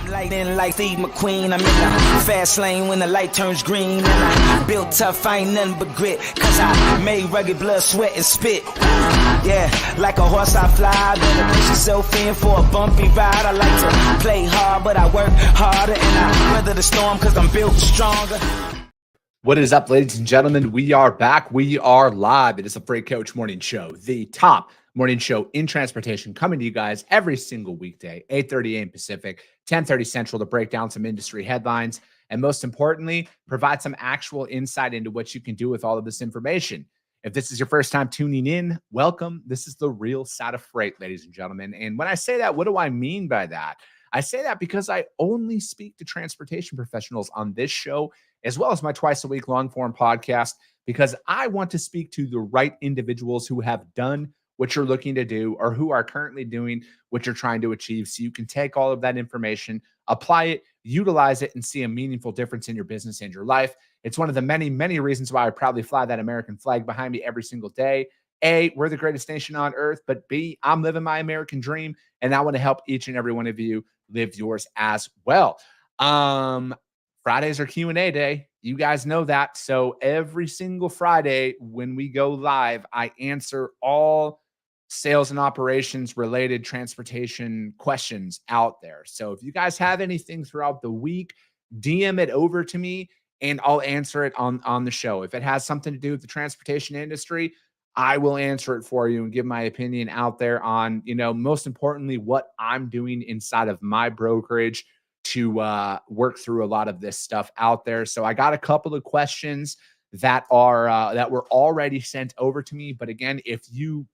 Lightning like Steve McQueen. I'm in the fast lane when the light turns green. And I built tough, I ain't nothing but grit. Cause I made rugged blood, sweat, and spit. Yeah, like a horse I fly. Better push yourself in for a bumpy ride. I like to play hard, but I work harder. And I weather the storm cause I'm built stronger. What is up, ladies and gentlemen? We are back. We are live. It is the Freight Coach Morning Show, the top morning show in transportation, coming to you guys every single weekday, 8:30 a.m. Pacific, 10:30 Central, to break down some industry headlines and, most importantly, provide some actual insight into what you can do with all of this information. If this is your first time tuning in, welcome. This is the real side of freight, ladies and gentlemen. And when I say that, what do I mean by that? I say that because I only speak to transportation professionals on this show, as well as my twice-a-week long-form podcast, because I want to speak to the right individuals who have done what you're looking to do or who are currently doing what you're trying to achieve, so you can take all of that information, apply it, utilize it, and see a meaningful difference in your business and your life. It's one of the many, many reasons why I proudly fly that American flag behind me every single day. A, we're the greatest nation on earth, but B, I'm living my American dream, and I want to help each and every one of you live yours as well. Fridays are Q&A day. You guys know that. So every single Friday when we go live, I answer all sales and operations related transportation questions out there. So if you guys have anything throughout the week, DM it over to me and I'll answer it on the show. If it has something to do with the transportation industry, I will answer it for you and give my opinion out there on, most importantly, what I'm doing inside of my brokerage to work through a lot of this stuff out there. So I got a couple of questions that were already sent over to me. But again, if you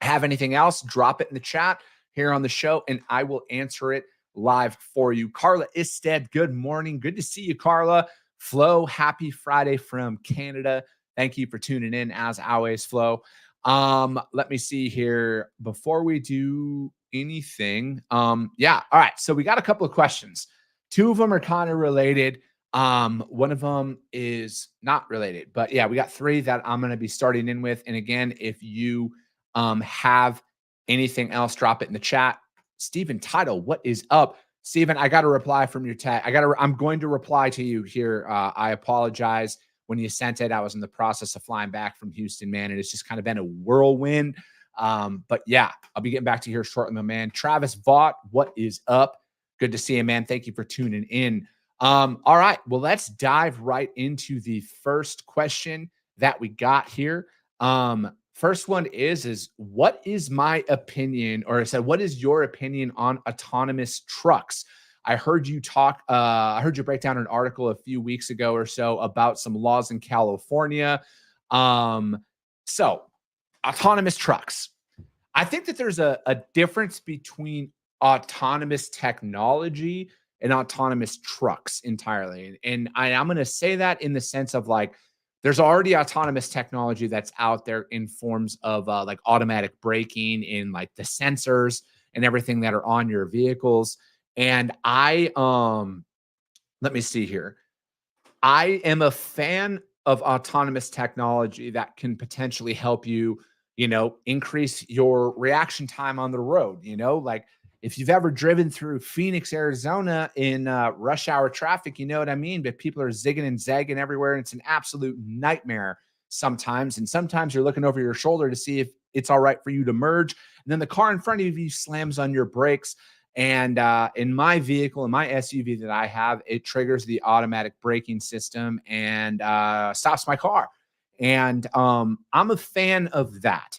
have anything else, drop it in the chat here on the show and I will answer it live for you. Carla Isted, good morning. Good to see you, Carla. Flo, happy Friday from Canada. Thank you for tuning in as always, Flo. Let me see here before we do anything. Yeah. All right. So we got a couple of questions. Two of them are kind of related. One of them is not related, but yeah, we got three that I'm going to be starting in with. And again, if you have anything else, drop it in the chat. Stephen Title, what is up? Stephen, I got a reply from your tag. I'm going to reply to you here. I apologize. When you sent it, I was in the process of flying back from Houston, man. And it's just kind of been a whirlwind. But yeah, I'll be getting back to you here shortly, my man. Travis Vaught, what is up? Good to see you, man. Thank you for tuning in. All right. Well, let's dive right into the first question that we got here. First one is what is my opinion, or I said, what is your opinion on autonomous trucks? I heard you break down an article a few weeks ago or so about some laws in California. So autonomous trucks. I think that there's a difference between autonomous technology and autonomous trucks entirely. And I'm going to say that in the sense of like, there's already autonomous technology that's out there in forms of like automatic braking and like the sensors and everything that are on your vehicles. And let me see here. I am a fan of autonomous technology that can potentially help you, increase your reaction time on the road. Like if you've ever driven through Phoenix, Arizona in rush hour traffic, you know what I mean? But people are zigging and zagging everywhere. And it's an absolute nightmare sometimes. And sometimes you're looking over your shoulder to see if it's all right for you to merge. And then the car in front of you slams on your brakes. And in my vehicle, in my SUV that I have, it triggers the automatic braking system and stops my car. And I'm a fan of that.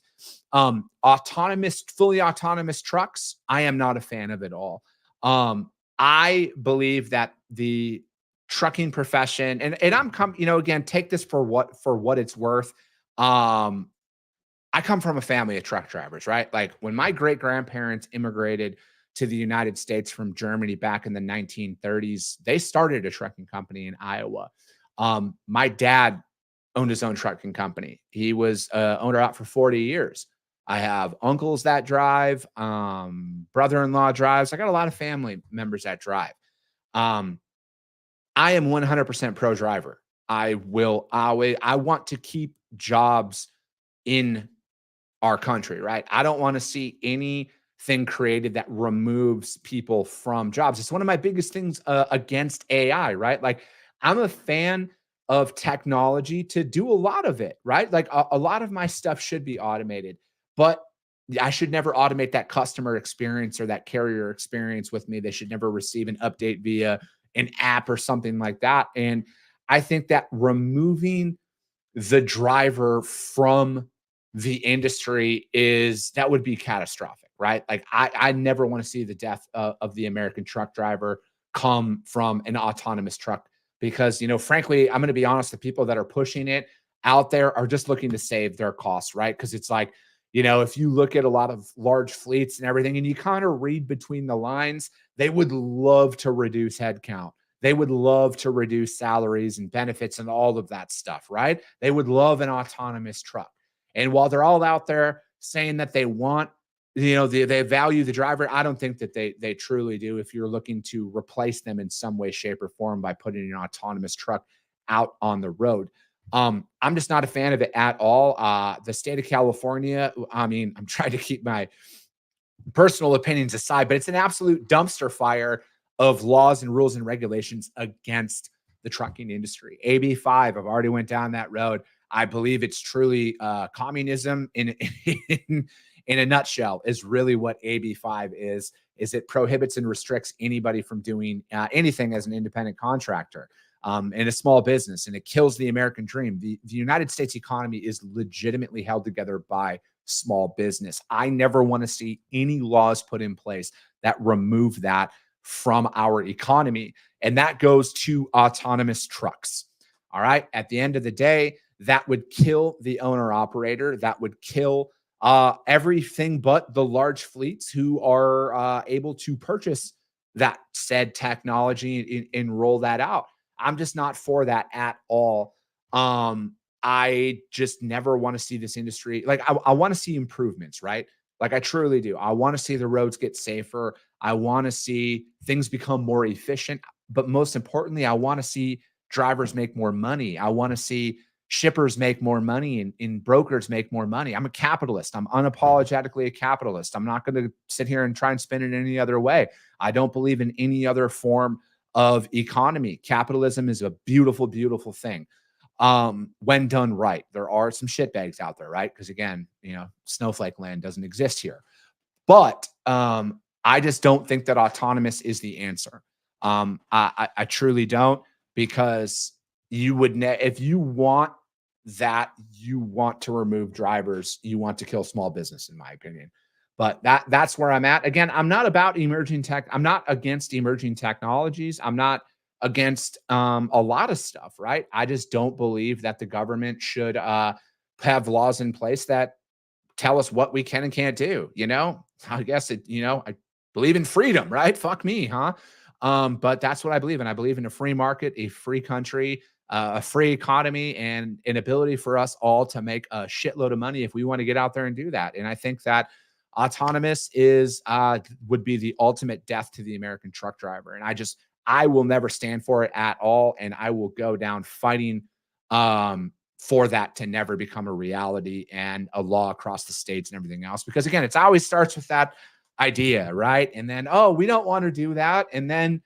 Fully autonomous trucks, I am not a fan of it all. I believe that the trucking profession, and I'm again, take this for what it's worth. I come from a family of truck drivers, right? Like when my great grandparents immigrated to the United States from Germany back in the 1930s, they started a trucking company in Iowa. My dad owned his own trucking company. He was owner out for 40 years. I have uncles that drive, brother-in-law drives. I got a lot of family members that drive. I am 100% pro driver. I want to keep jobs in our country, right? I don't want to see any thing created that removes people from jobs. It's one of my biggest things against AI, right? Like, I'm a fan of technology to do a lot of it, right? Like a lot of my stuff should be automated, but I should never automate that customer experience or that carrier experience with me. They should never receive an update via an app or something like that. And I think that removing the driver from the industry that would be catastrophic, right? Like I never want to see the death of the American truck driver come from an autonomous truck because, frankly, I'm going to be honest, the people that are pushing it out there are just looking to save their costs, right? Because it's like, if you look at a lot of large fleets and everything, and you kind of read between the lines, they would love to reduce headcount. They would love to reduce salaries and benefits and all of that stuff, right? They would love an autonomous truck. And while they're all out there saying that they want, they value the driver, I don't think that they truly do if you're looking to replace them in some way, shape, or form by putting an autonomous truck out on the road. I'm just not a fan of it at all. The state of California, I mean, I'm trying to keep my personal opinions aside, but it's an absolute dumpster fire of laws and rules and regulations against the trucking industry. AB 5, I've already went down that road. I believe it's truly communism in a nutshell is really what AB 5 is it prohibits and restricts anybody from doing anything as an independent contractor in a small business, and it kills the American dream. The United States economy is legitimately held together by small business. I never want to see any laws put in place that remove that from our economy. And that goes to autonomous trucks. All right. At the end of the day, that would kill the owner operator. That would kill everything but the large fleets who are able to purchase that said technology and roll that out. I'm just not for that at all. I just never want to see this industry. Like, I want to see improvements, right? Like, I truly do. I want to see the roads get safer. I want to see things become more efficient. But most importantly, I want to see drivers make more money. I want to see shippers make more money and brokers make more money. I'm a capitalist. I'm unapologetically a capitalist. I'm not going to sit here and try and spin it any other way. I don't believe in any other form of economy. Capitalism is a beautiful, beautiful thing. When done right. There are some shitbags out there, right? Because again, snowflake land doesn't exist here. But I just don't think that autonomous is the answer. I truly don't, because you would if you want that, you want to remove drivers, you want to kill small business, in my opinion. But that's where I'm at. Again, I'm not about emerging tech. I'm not against emerging technologies. I'm not against a lot of stuff, right? I just don't believe that the government should have laws in place that tell us what we can and can't do. I guess I believe in freedom, right? Fuck me, huh? But that's what I believe in. I believe in a free market, a free country, a free economy, and an ability for us all to make a shitload of money if we want to get out there and do that. And I think that autonomous would be the ultimate death to the American truck driver. And I will never stand for it at all. And I will go down fighting for that to never become a reality and a law across the states and everything else. Because again, it always starts with that idea, right? And then, oh, we don't want to do that. And then,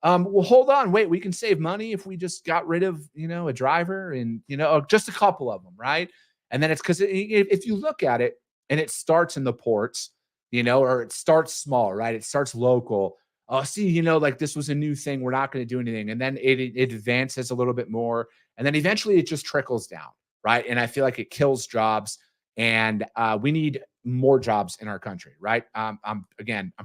well, hold on, wait, we can save money if we just got rid of, a driver and, just a couple of them, right? And then it's because if you look at it and it starts in the ports, or it starts small, right? It starts local. Oh, see, like this was a new thing. We're not going to do anything. And then it advances a little bit more. And then eventually it just trickles down, right? And I feel like it kills jobs. And we need more jobs in our country, right? I'm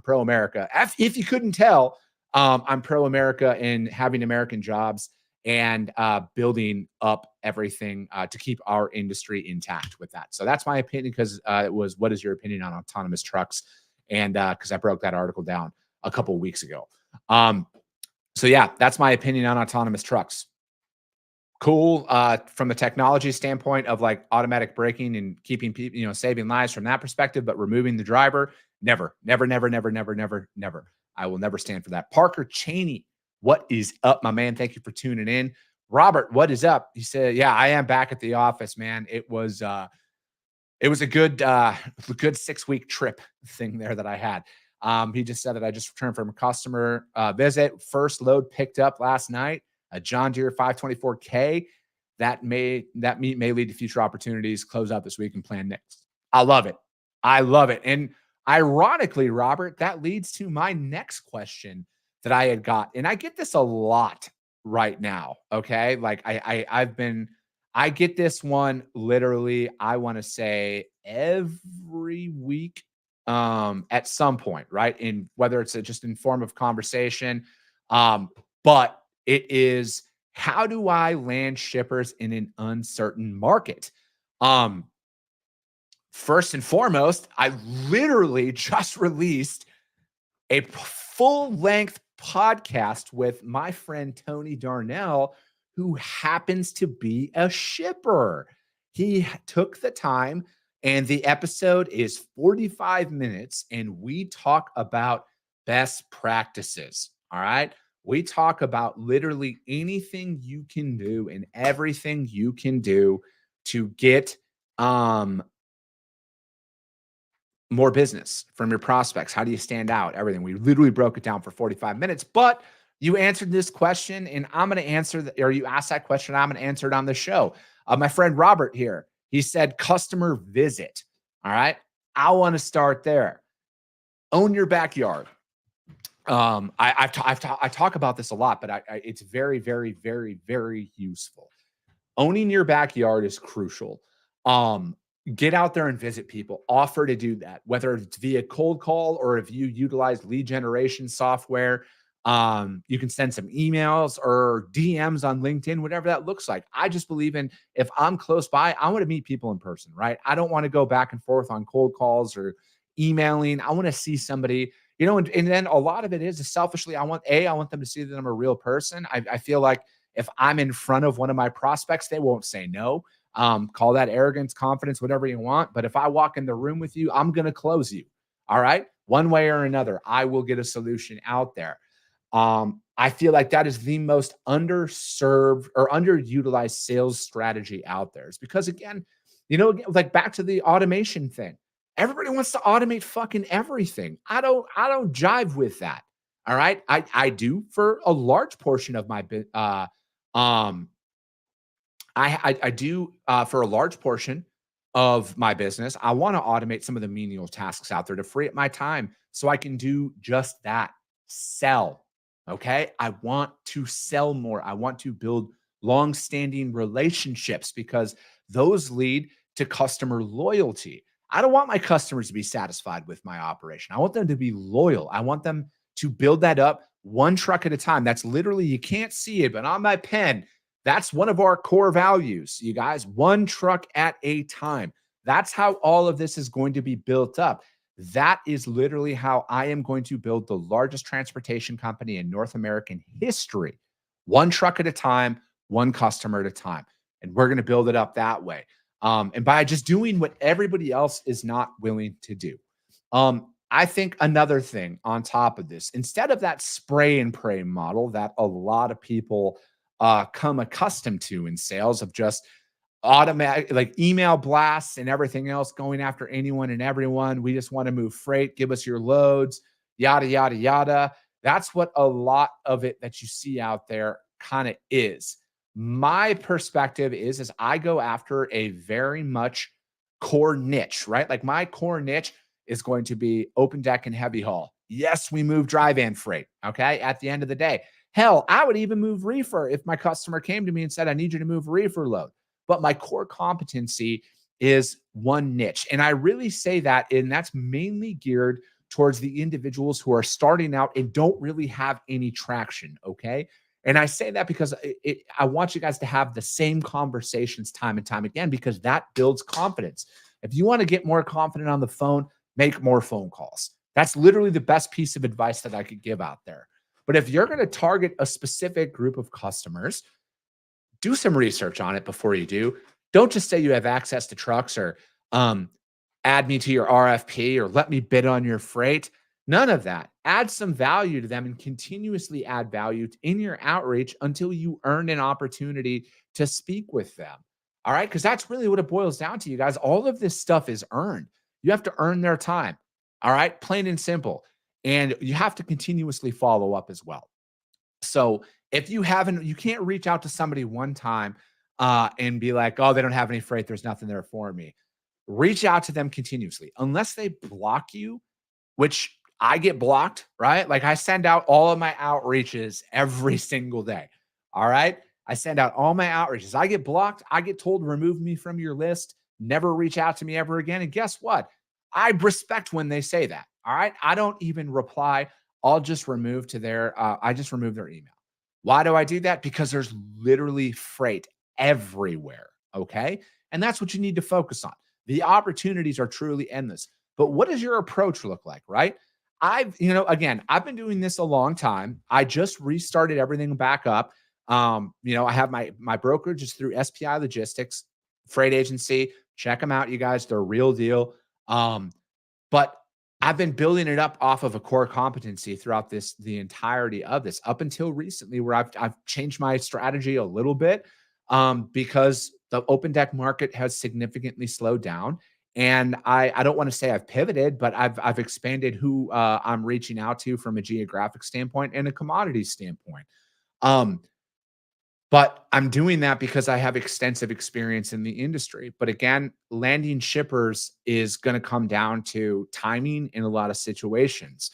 pro-America. If you couldn't tell, I'm pro-America in having American jobs and building up everything to keep our industry intact with that. So that's my opinion, because it was, what is your opinion on autonomous trucks? And because I broke that article down a couple of weeks ago. So yeah, that's my opinion on autonomous trucks. Cool from a technology standpoint of like automatic braking and keeping people, saving lives from that perspective, but removing the driver, never, never, never, never, never, never, never. I will never stand for that. Parker Cheney, what is up, my man? Thank you for tuning in. Robert, what is up? He said, yeah, I am back at the office, man. It was It was a good 6-week trip thing there that I had. He just said that I just returned from a customer visit. First load picked up last night, a John Deere 524K. That meet may lead to future opportunities. Close out this week and plan next. I love it. I love it. And ironically, Robert, that leads to my next question that I had got. And I get this a lot right now. Okay. Like I get this one literally, I want to say every week at some point, right? In whether it's just in form of conversation. But it is, how do I land shippers in an uncertain market? First and foremost, I literally just released a full length podcast with my friend Tony Darnell, who happens to be a shipper. He took the time, and the episode is 45 minutes, and we talk about best practices. All right. We talk about literally anything you can do and everything you can do to get more business from your prospects. How do you stand out? Everything. We literally broke it down for 45 minutes, but you answered this question, and I'm going to answer or you asked that question. I'm going to answer it on the show. My friend Robert here, he said customer visit. All right. I want to start there. Own your backyard. I talk about this a lot, but it's very, very, very, very useful. Owning your backyard is crucial. Get out there and visit people. Offer to do that, whether it's via cold call or if you utilize lead generation software. You can send some emails or DMs on LinkedIn, whatever that looks like. I just believe in, if I'm close by, I want to meet people in person, right? I don't want to go back and forth on cold calls or emailing. I want to see somebody, and then a lot of it is selfishly, I want them to see that I'm a real person. I feel like if I'm in front of one of my prospects, they won't say no. Call that arrogance, confidence, whatever you want. But if I walk in the room with you, I'm going to close you. All right. One way or another, I will get a solution out there. I feel like that is the most underserved or underutilized sales strategy out there. It's because, again, like back to the automation thing. Everybody wants to automate fucking everything. I don't jive with that. All right. I do for a large portion of my I do for a large portion of my business. I want to automate some of the menial tasks out there to free up my time so I can do just that. Sell. Okay. I want to sell more. I want to build long-standing relationships because those lead to customer loyalty. I don't want my customers to be satisfied with my operation. I want them to be loyal. I want them to build that up one truck at a time. That's literally, you can't see it, but on my pen, that's one of our core values, you guys. One truck at a time. That's how all of this is going to be built up. That is literally how I am going to build the largest transportation company in North American history. One truck at a time, one customer at a time. And we're going to build it up that way. And by just doing what everybody else is not willing to do. I think another thing on top of this, instead of that spray and pray model that a lot of people come accustomed to in sales of just automatic, like email blasts and everything else, going after anyone and everyone. We just want to move freight. Give us your loads, yada, yada, yada. That's what a lot of it that you see out there kind of is. My perspective is I go after a very much core niche, right? Like my core niche is going to be open deck and heavy haul. Yes, we move dry van freight. Okay. At the end of the day, hell, I would even move reefer if my customer came to me and said, I need you to move a reefer load. But my core competency is one niche. And I really say that, and that's mainly geared towards the individuals who are starting out and don't really have any traction. Okay. And I say that because I want you guys to have the same conversations time and time again, because that builds confidence. If you want to get more confident on the phone, make more phone calls. That's literally the best piece of advice that I could give out there. But if you're going to target a specific group of customers, do some research on it before you do. Don't just say you have access to trucks or add me to your RFP or let me bid on your freight. None of that. Add some value to them and continuously add value in your outreach until you earn an opportunity to speak with them. All right. Because that's really what it boils down to, you guys. All of this stuff is earned. You have to earn their time. All right. Plain and simple. And you have to continuously follow up as well. So if you haven't, you can't reach out to somebody one time and be like, oh, they don't have any freight. There's nothing there for me. Reach out to them continuously unless they block you, which I get blocked, right? Like I send out all of my outreaches every single day. All right. I send out all my outreaches. I get blocked. I get told, remove me from your list. Never reach out to me ever again. And guess what? I respect when they say that. All right. I don't even reply. I'll just remove to I just remove their email. Why do I do that? Because there's literally freight everywhere. Okay. And that's what you need to focus on. The opportunities are truly endless. But what does your approach look like, right? Again, I've been doing this a long time. I just restarted everything back up. I have my brokerage is through SPI Logistics, freight agency. Check them out, you guys. They're a real deal. But I've been building it up off of a core competency throughout the entirety of this, up until recently, where I've changed my strategy a little bit because the open deck market has significantly slowed down. And I don't want to say I've pivoted, but I've expanded who I'm reaching out to from a geographic standpoint and a commodity standpoint. But I'm doing that because I have extensive experience in the industry. But again, landing shippers is going to come down to timing in a lot of situations.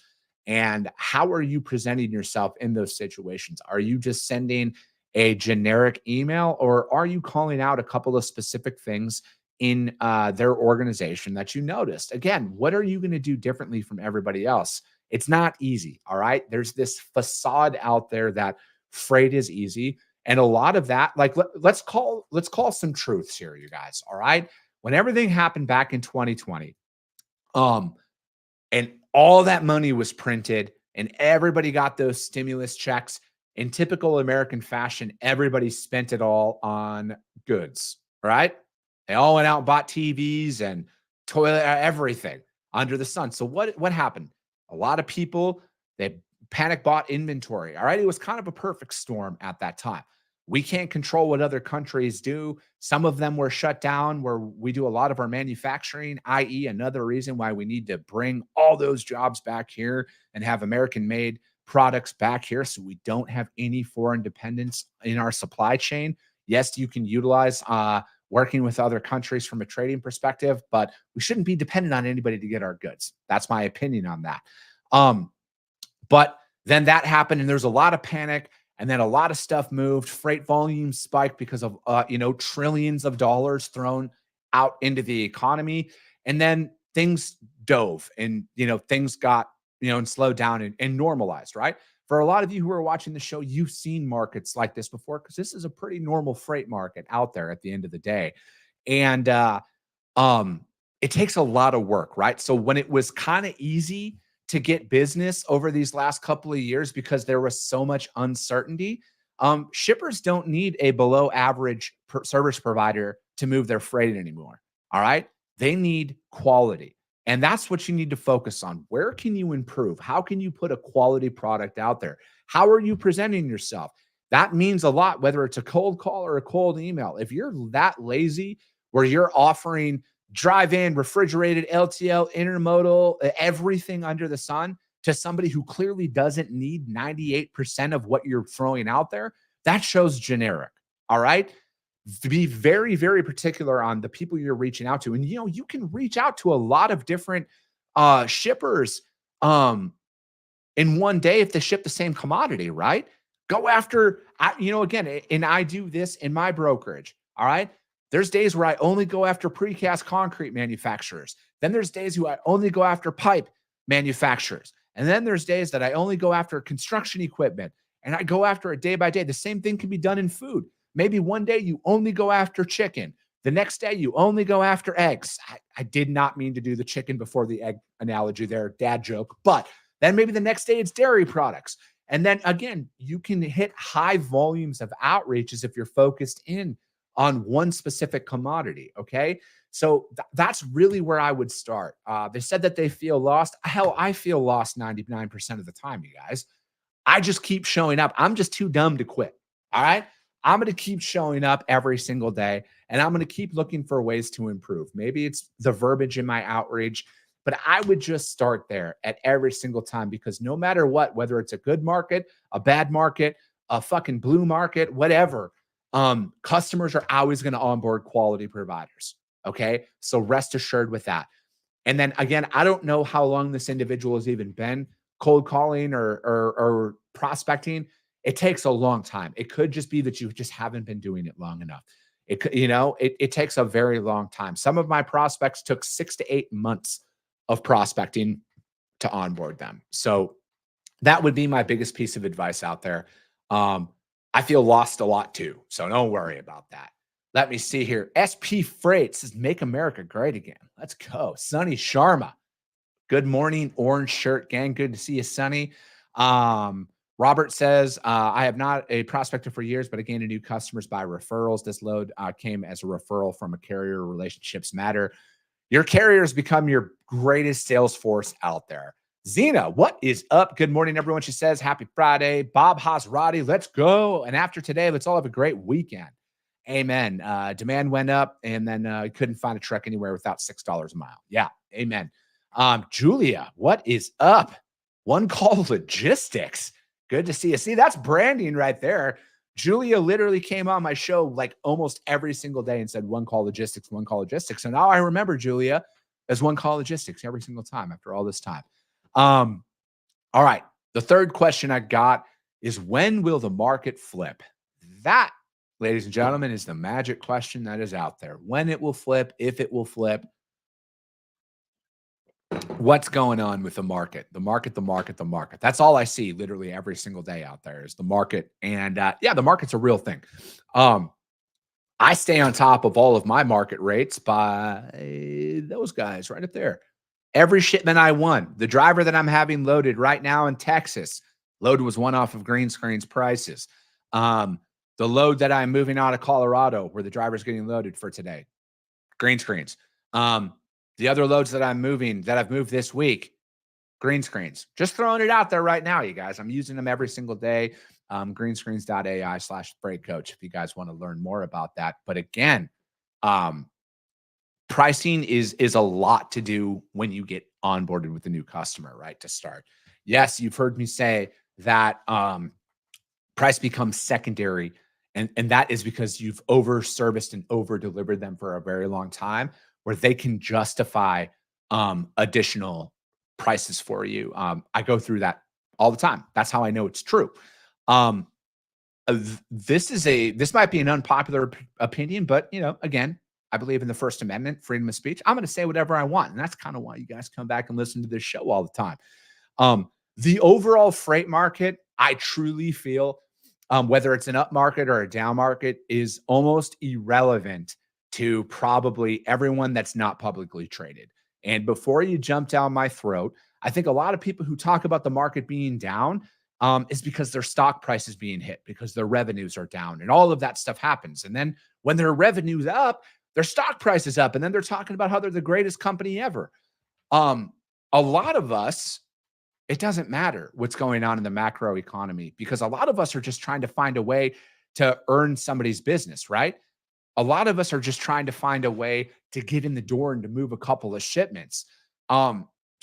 And how are you presenting yourself in those situations? Are you just sending a generic email, or are you calling out a couple of specific things in their organization that you noticed? Again, what are you going to do differently from everybody else? It's not easy. All right. There's this facade out there that freight is easy. And a lot of that, like let's call some truths here, you guys. All right. When everything happened back in 2020, and all that money was printed and everybody got those stimulus checks, in typical American fashion, everybody spent it all on goods, right? They all went out and bought TVs and toilet, everything under the sun. So what happened? A lot of people, they panic bought inventory. All right. It was kind of a perfect storm at that time. We can't control what other countries do. Some of them were shut down where we do a lot of our manufacturing, i.e. another reason why we need to bring all those jobs back here and have American made products back here so we don't have any foreign dependence in our supply chain. Yes, you can utilize working with other countries from a trading perspective, but we shouldn't be dependent on anybody to get our goods. That's my opinion on that. But then that happened and there's a lot of panic, and then a lot of stuff moved. Freight volume spiked because of, trillions of dollars thrown out into the economy. And then things dove and, things got, and slowed down and normalized, right? For a lot of you who are watching the show, you've seen markets like this before because this is a pretty normal freight market out there at the end of the day. And it takes a lot of work, right? So when it was kind of easy to get business over these last couple of years because there was so much uncertainty, shippers don't need a below average service provider to move their freight anymore. All right. They need quality. And that's what you need to focus on. Where can you improve? How can you put a quality product out there? How are you presenting yourself? That means a lot, whether it's a cold call or a cold email. If you're that lazy where you're offering drive-in, refrigerated, LTL, intermodal, everything under the sun to somebody who clearly doesn't need 98% of what you're throwing out there, that shows generic. All right. Be very, very particular on the people you're reaching out to. And, you can reach out to a lot of different shippers in one day if they ship the same commodity, right? Go after, again, and I do this in my brokerage. All right. There's days where I only go after precast concrete manufacturers. Then there's days who I only go after pipe manufacturers. And then there's days that I only go after construction equipment, and I go after it day by day. The same thing can be done in food. Maybe one day you only go after chicken. The next day you only go after eggs. I did not mean to do the chicken before the egg analogy there, dad joke. But then maybe the next day it's dairy products. And then again, you can hit high volumes of outreaches if you're focused in on one specific commodity. Okay. So that's really where I would start. They said that they feel lost. Hell, I feel lost 99% of the time, you guys. I just keep showing up. I'm just too dumb to quit. All right. I'm going to keep showing up every single day, and I'm going to keep looking for ways to improve. Maybe it's the verbiage in my outreach, but I would just start there at every single time, because no matter what, whether it's a good market, a bad market, a fucking blue market, whatever, customers are always going to onboard quality providers. Okay. So rest assured with that. And then again, I don't know how long this individual has even been cold calling or prospecting. It takes a long time. It could just be that you just haven't been doing it long enough. It takes a very long time. Some of my prospects took 6 to 8 months of prospecting to onboard them. So that would be my biggest piece of advice out there. I feel lost a lot too, so don't worry about that. Let me see here. SP Freight says, "Make America Great Again." Let's go. Sonny Sharma. Good morning, orange shirt gang. Good to see you, Sonny. Robert says, "I have not a prospector for years, but I gained new customers by referrals. This load came as a referral from a carrier. Relationships matter. Your carrier has become your greatest sales force out there." Zena, what is up? Good morning, everyone. She says, "Happy Friday." Bob Hasrati, let's go. And after today, let's all have a great weekend. Amen. Demand went up, and then couldn't find a truck anywhere without $6 a mile. Yeah, amen. Julia, what is up? One Call Logistics. Good to see you. See, that's branding right there. Julia literally came on my show like almost every single day and said, "One Call Logistics, One Call Logistics." And now I remember Julia as One Call Logistics every single time after all this time. All right. The third question I got is, when will the market flip? That, ladies and gentlemen, is the magic question that is out there. When it will flip, if it will flip. What's going on with the market? The market, the market, the market. That's all I see literally every single day out there is the market. And yeah, the market's a real thing. I stay on top of all of my market rates by those guys right up there. Every shipment I won, the driver that I'm having loaded right now in Texas, load was one off of Green Screen's prices. The load that I'm moving out of Colorado, where the driver's getting loaded for today, Green Screens. The other loads that I've moved this week, Green Screens. Just throwing it out there right now, you guys. I'm using them every single day. Greenscreens.ai/freight coach if you guys want to learn more about that. But again, pricing is a lot to do when you get onboarded with a new customer, right? To start. Yes, you've heard me say that price becomes secondary, and that is because you've over-serviced and over-delivered them for a very long time, where they can justify additional prices for you. I go through that all the time. That's how I know it's true. This might be an unpopular opinion, but again, I believe in the First Amendment, freedom of speech. I'm going to say whatever I want. And that's kind of why you guys come back and listen to this show all the time. The overall freight market, I truly feel, whether it's an up market or a down market, is almost irrelevant to probably everyone that's not publicly traded. And before you jump down my throat, I think a lot of people who talk about the market being down is because their stock price is being hit, because their revenues are down, and all of that stuff happens. And then when their revenue's up, their stock price is up, and then they're talking about how they're the greatest company ever. A lot of us, it doesn't matter what's going on in the macro economy, because a lot of us are just trying to find a way to earn somebody's business, right? A lot of us are just trying to find a way to get in the door and to move a couple of shipments.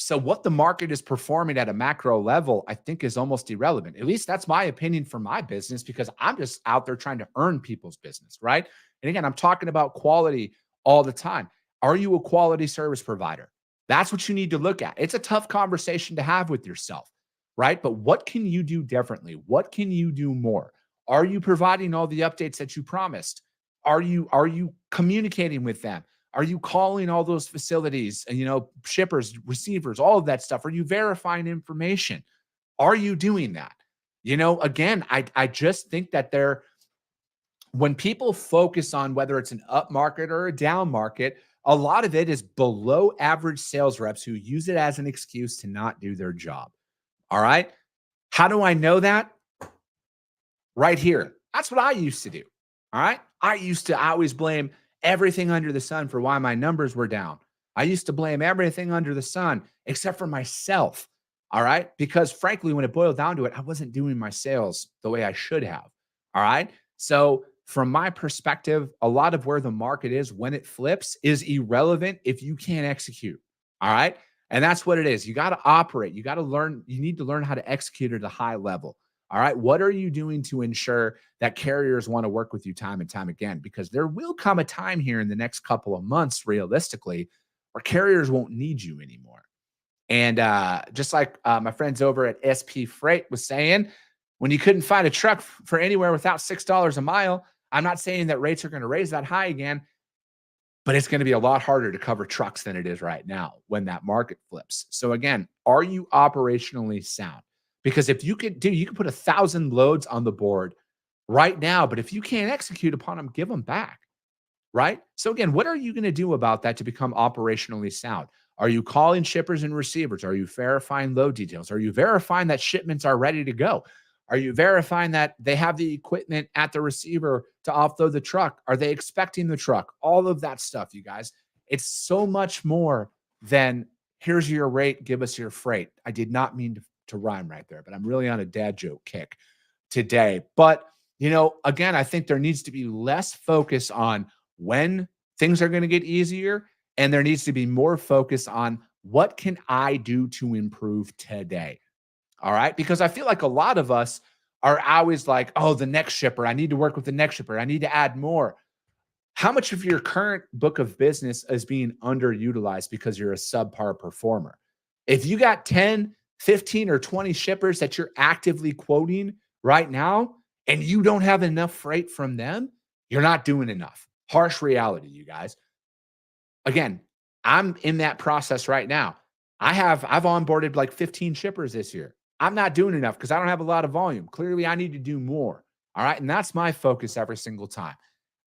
So what the market is performing at a macro level, I think, is almost irrelevant. At least that's my opinion for my business, because I'm just out there trying to earn people's business, right? And again, I'm talking about quality all the time. Are you a quality service provider? That's what you need to look at. It's a tough conversation to have with yourself, right? But what can you do differently? What can you do more? Are you providing all the updates that you promised? Are you communicating with them? Are you calling all those facilities, shippers, receivers, all of that stuff? Are you verifying information? Are you doing that? Again, I just think that when people focus on whether it's an up market or a down market, a lot of it is below average sales reps who use it as an excuse to not do their job. All right. How do I know that? Right here. That's what I used to do. All right. I always blame everything under the sun for why my numbers were down. I used to blame everything under the sun except for myself. All right. Because frankly, when it boiled down to it, I wasn't doing my sales the way I should have. All right. So from my perspective, a lot of where the market is when it flips is irrelevant if you can't execute. All right. And that's what it is. You got to operate. You got to learn. You need to learn how to execute at a high level. All right. What are you doing to ensure that carriers want to work with you time and time again? Because there will come a time here in the next couple of months, realistically, where carriers won't need you anymore. And just like my friends over at SP Freight was saying, when you couldn't find a truck for anywhere without $6 a mile, I'm not saying that rates are going to raise that high again, but it's going to be a lot harder to cover trucks than it is right now when that market flips. So again, are you operationally sound? Because if you could you could put 1,000 loads on the board right now, but if you can't execute upon them, give them back. Right? So again, what are you going to do about that to become operationally sound? Are you calling shippers and receivers? Are you verifying load details? Are you verifying that shipments are ready to go? Are you verifying that they have the equipment at the receiver to offload the truck? Are they expecting the truck? All of that stuff, you guys. It's so much more than here's your rate, give us your freight. I did not mean to rhyme right there, but I'm really on a dad joke kick today. But, again, I think there needs to be less focus on when things are going to get easier, and there needs to be more focus on what can I do to improve today. All right. Because I feel like a lot of us are always like, oh, the next shipper, I need to work with the next shipper. I need to add more. How much of your current book of business is being underutilized because you're a subpar performer? If you got 10, 15, or 20 shippers that you're actively quoting right now, and you don't have enough freight from them, you're not doing enough. Harsh reality, you guys. Again, I'm in that process right now. I've onboarded like 15 shippers this year. I'm not doing enough because I don't have a lot of volume. Clearly, I need to do more. All right. And that's my focus every single time.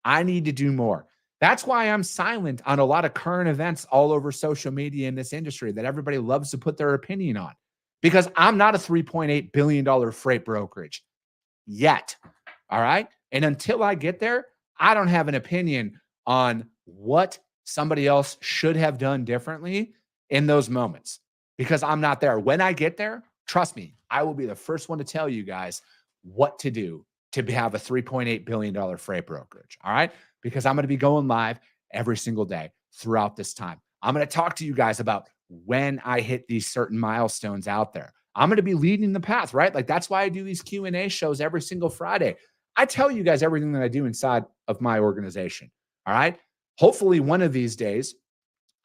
I need to do more. That's why I'm silent on a lot of current events all over social media in this industry that everybody loves to put their opinion on, because I'm not a $3.8 billion freight brokerage yet. All right. And until I get there, I don't have an opinion on what somebody else should have done differently in those moments, because I'm not there. When I get there, trust me, I will be the first one to tell you guys what to do to have a $3.8 billion freight brokerage. All right. Because I'm going to be going live every single day throughout this time. I'm going to talk to you guys about when I hit these certain milestones out there. I'm going to be leading the path, right? Like that's why I do these Q&A shows every single Friday. I tell you guys everything that I do inside of my organization. All right. Hopefully one of these days,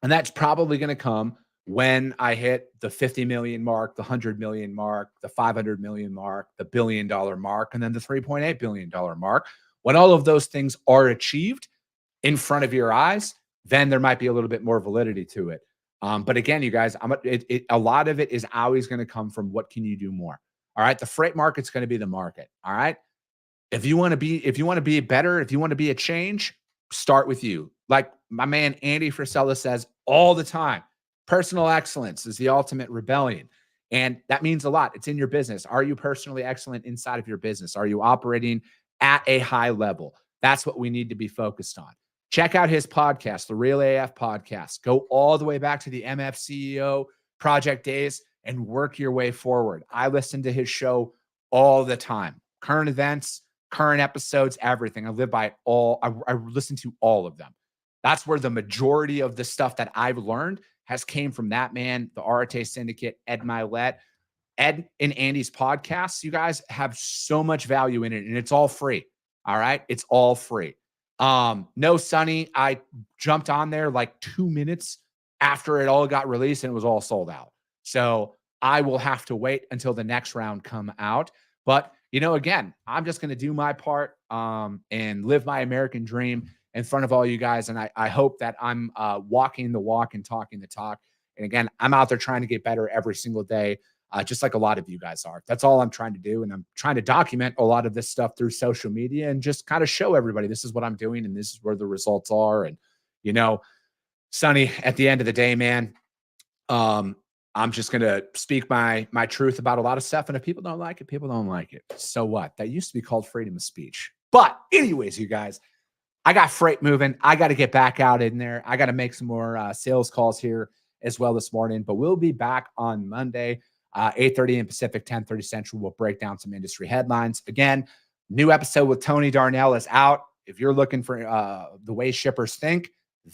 and that's probably going to come when I hit the 50 million mark, the 100 million mark, the 500 million mark, the $1 billion mark, and then the $3.8 billion mark. When all of those things are achieved in front of your eyes, then there might be a little bit more validity to it. But again, you guys, a lot of it is always going to come from what can you do more. All right. The freight market's going to be the market. All right. If you want to be better, if you want to be a change, start with you. Like my man Andy Frisella says all the time, personal excellence is the ultimate rebellion. And that means a lot. It's in your business. Are you personally excellent inside of your business? Are you operating at a high level? That's what we need to be focused on. Check out his podcast, the Real AF podcast. Go all the way back to the MF CEO project days and work your way forward. I listen to his show all the time. Current events, current episodes, everything. I live by all. I listen to all of them. That's where the majority of the stuff that I've learned has came from that man, the Arate Syndicate, Ed Milet. Ed and Andy's podcasts, you guys, have so much value in it, and it's all free. All right. It's all free. No, Sonny, I jumped on there like 2 minutes after it all got released and it was all sold out. So I will have to wait until the next round come out. But, again, I'm just going to do my part and live my American dream in front of all you guys. And I hope that I'm walking the walk and talking the talk. And again, I'm out there trying to get better every single day. Just like a lot of you guys are. That's all I'm trying to do. And I'm trying to document a lot of this stuff through social media and just kind of show everybody this is what I'm doing and this is where the results are. And, Sonny, at the end of the day, man, I'm just going to speak my truth about a lot of stuff. And if people don't like it, people don't like it. So what? That used to be called freedom of speech. But anyways, you guys, I got freight moving. I got to get back out in there. I got to make some more sales calls here as well this morning. But we'll be back on Monday. 8:30 a.m. Pacific, 10:30 Central. We'll break down some industry headlines. Again, New episode with Tony Darnell is out. If you're looking for the way shippers think,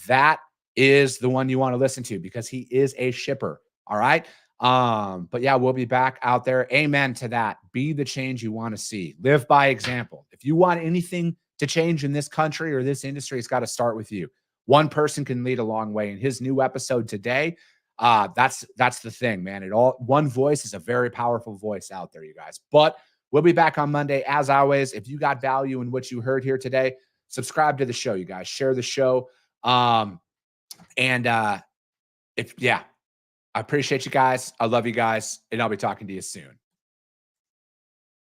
that is the one you want to listen to because he is a shipper. All right. But yeah, we'll be back out there. Amen to that. Be the change you want to see. Live by example. If you want anything to change in this country or this industry, it's got to start with you. One person can lead a long way. In his new episode today, that's the thing, man. One voice is a very powerful voice out there, you guys. But we'll be back on Monday. As always, if you got value in what you heard here today, subscribe to the show, you guys. Share the show. I appreciate you guys. I love you guys, and I'll be talking to you soon.